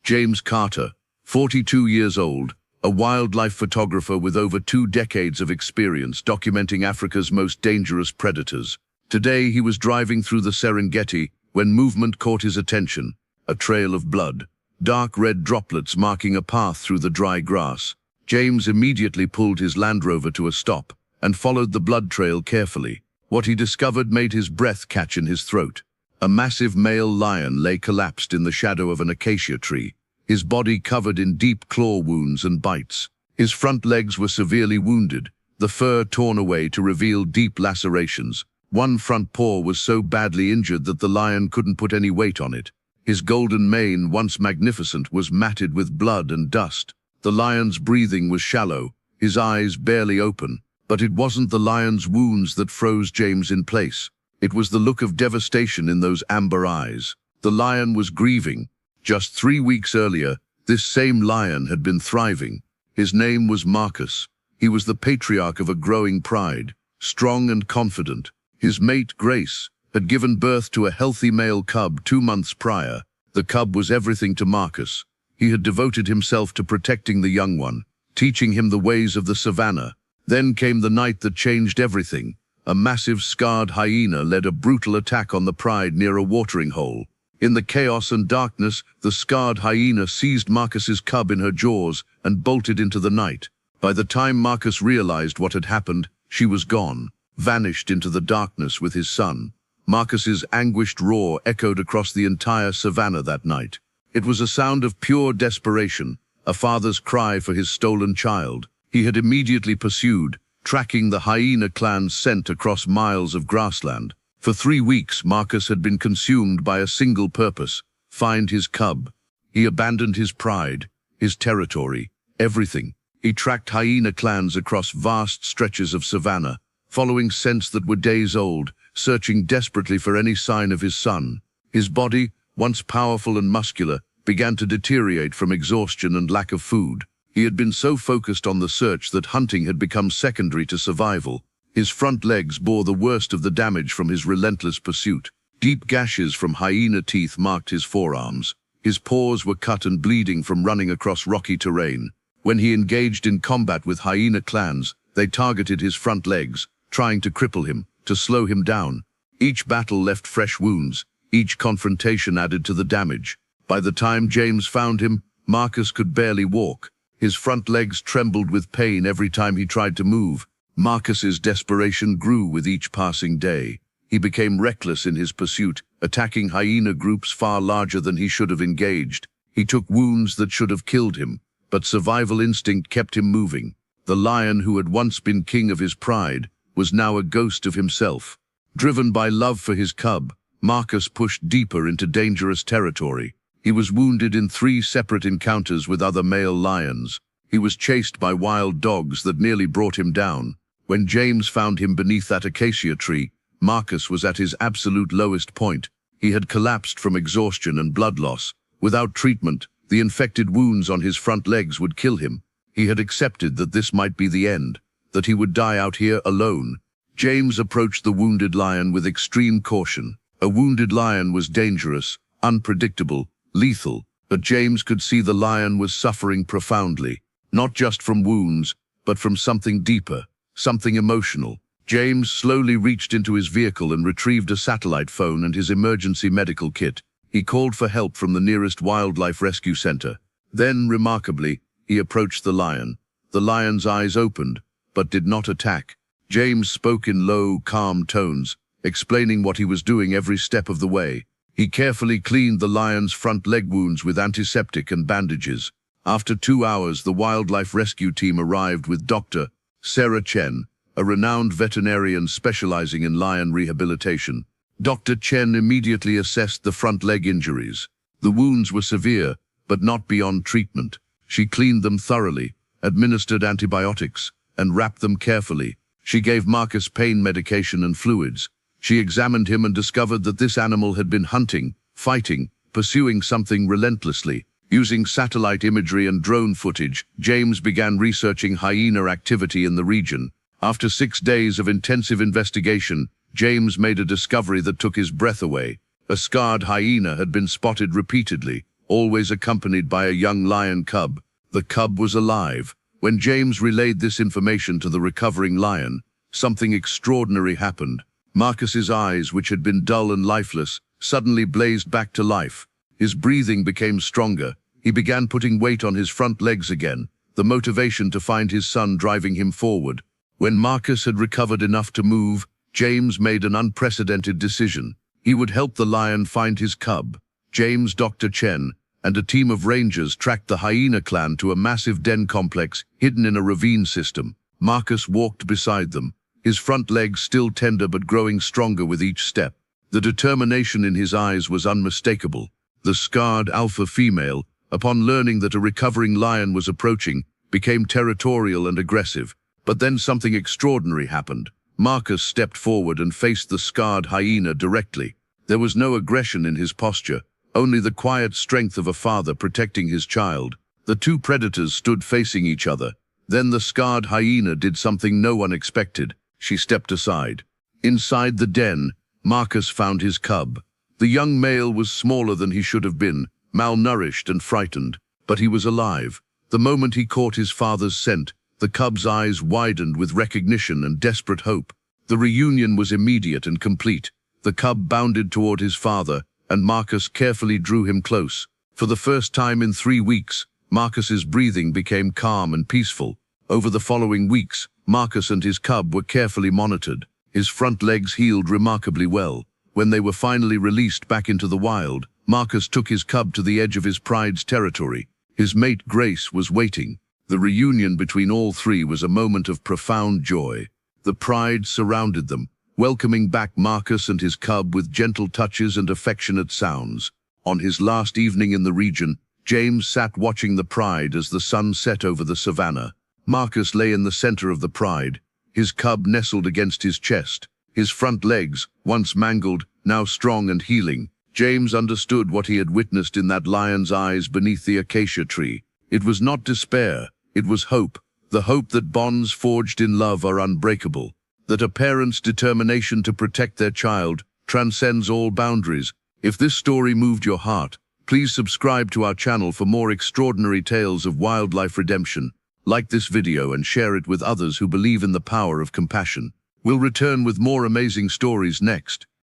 James Carter, 42 years old, a wildlife photographer with over 2 decades of experience documenting Africa's most dangerous predators. Today he was driving through the Serengeti when movement caught his attention, a trail of blood, dark red droplets marking a path through the dry grass. James immediately pulled his Land Rover to a stop and followed the blood trail carefully. What he discovered made his breath catch in his throat. A massive male lion lay collapsed in the shadow of an acacia tree, his body covered in deep claw wounds and bites. His front legs were severely wounded, the fur torn away to reveal deep lacerations. One front paw was so badly injured that the lion couldn't put any weight on it. His golden mane, once magnificent, was matted with blood and dust. The lion's breathing was shallow, his eyes barely open. But it wasn't the lion's wounds that froze James in place. It was the look of devastation in those amber eyes. The lion was grieving. Just 3 weeks earlier, this same lion had been thriving. His name was Marcus. He was the patriarch of a growing pride, strong and confident. His mate, Grace, had given birth to a healthy male cub 2 months prior. The cub was everything to Marcus. He had devoted himself to protecting the young one, teaching him the ways of the savannah. Then came the night that changed everything. A massive scarred hyena led a brutal attack on the pride near a watering hole. In the chaos and darkness, the scarred hyena seized Marcus's cub in her jaws and bolted into the night. By the time Marcus realized what had happened, she was gone, vanished into the darkness with his son. Marcus's anguished roar echoed across the entire savannah that night. It was a sound of pure desperation, a father's cry for his stolen child. He had immediately pursued, tracking the hyena clan's scent across miles of grassland. For 3 weeks, Marcus had been consumed by a single purpose: find his cub. He abandoned his pride, his territory, everything. He tracked hyena clans across vast stretches of savannah, following scents that were days old, searching desperately for any sign of his son. His body, once powerful and muscular, began to deteriorate from exhaustion and lack of food. He had been so focused on the search that hunting had become secondary to survival. His front legs bore the worst of the damage from his relentless pursuit. Deep gashes from hyena teeth marked his forearms. His paws were cut and bleeding from running across rocky terrain. When he engaged in combat with hyena clans, they targeted his front legs, trying to cripple him, to slow him down. Each battle left fresh wounds. Each confrontation added to the damage. By the time James found him, Marcus could barely walk. His front legs trembled with pain every time he tried to move. Marcus's desperation grew with each passing day. He became reckless in his pursuit, attacking hyena groups far larger than he should have engaged. He took wounds that should have killed him, but survival instinct kept him moving. The lion who had once been king of his pride was now a ghost of himself. Driven by love for his cub, Marcus pushed deeper into dangerous territory. He was wounded in 3 separate encounters with other male lions. He was chased by wild dogs that nearly brought him down. When James found him beneath that acacia tree, Marcus was at his absolute lowest point. He had collapsed from exhaustion and blood loss. Without treatment, the infected wounds on his front legs would kill him. He had accepted that this might be the end, that he would die out here alone. James approached the wounded lion with extreme caution. A wounded lion was dangerous, unpredictable, lethal, but James could see the lion was suffering profoundly, not just from wounds, but from something deeper. Something emotional. James slowly reached into his vehicle and retrieved a satellite phone and his emergency medical kit. He called for help from the nearest wildlife rescue center. Then, remarkably, he approached the lion. The lion's eyes opened, but did not attack. James spoke in low, calm tones, explaining what he was doing every step of the way. He carefully cleaned the lion's front leg wounds with antiseptic and bandages. After 2 hours, the wildlife rescue team arrived with Dr. Sarah Chen, a renowned veterinarian specializing in lion rehabilitation. Dr. Chen immediately assessed the front leg injuries. The wounds were severe, but not beyond treatment. She cleaned them thoroughly, administered antibiotics, and wrapped them carefully. She gave Marcus pain medication and fluids. She examined him and discovered that this animal had been hunting, fighting, pursuing something relentlessly. Using satellite imagery and drone footage, James began researching hyena activity in the region. After 6 days of intensive investigation, James made a discovery that took his breath away. A scarred hyena had been spotted repeatedly, always accompanied by a young lion cub. The cub was alive. When James relayed this information to the recovering lion, something extraordinary happened. Marcus's eyes, which had been dull and lifeless, suddenly blazed back to life. His breathing became stronger. He began putting weight on his front legs again, the motivation to find his son driving him forward. When Marcus had recovered enough to move, James made an unprecedented decision. He would help the lion find his cub. James, Dr. Chen, and a team of rangers tracked the Hyena clan to a massive den complex hidden in a ravine system. Marcus walked beside them, his front legs still tender but growing stronger with each step. The determination in his eyes was unmistakable. The scarred alpha female, upon learning that a recovering lion was approaching, became territorial and aggressive. But then something extraordinary happened. Marcus stepped forward and faced the scarred hyena directly. There was no aggression in his posture, only the quiet strength of a father protecting his child. The two predators stood facing each other. Then the scarred hyena did something no one expected. She stepped aside. Inside the den, Marcus found his cub. The young male was smaller than he should have been, malnourished and frightened, but he was alive. The moment he caught his father's scent, the cub's eyes widened with recognition and desperate hope. The reunion was immediate and complete. The cub bounded toward his father, and Marcus carefully drew him close. For the first time in 3 weeks, Marcus's breathing became calm and peaceful. Over the following weeks, Marcus and his cub were carefully monitored. His front legs healed remarkably well. When they were finally released back into the wild, Marcus took his cub to the edge of his pride's territory. His mate Grace was waiting. The reunion between all three was a moment of profound joy. The pride surrounded them, welcoming back Marcus and his cub with gentle touches and affectionate sounds. On his last evening in the region, James sat watching the pride as the sun set over the savannah. Marcus lay in the center of the pride, his cub nestled against his chest, his front legs, once mangled, now strong and healing. James understood what he had witnessed in that lion's eyes beneath the acacia tree. It was not despair, it was hope, the hope that bonds forged in love are unbreakable, that a parent's determination to protect their child transcends all boundaries. If this story moved your heart, please subscribe to our channel for more extraordinary tales of wildlife redemption. Like this video and share it with others who believe in the power of compassion. We'll return with more amazing stories next.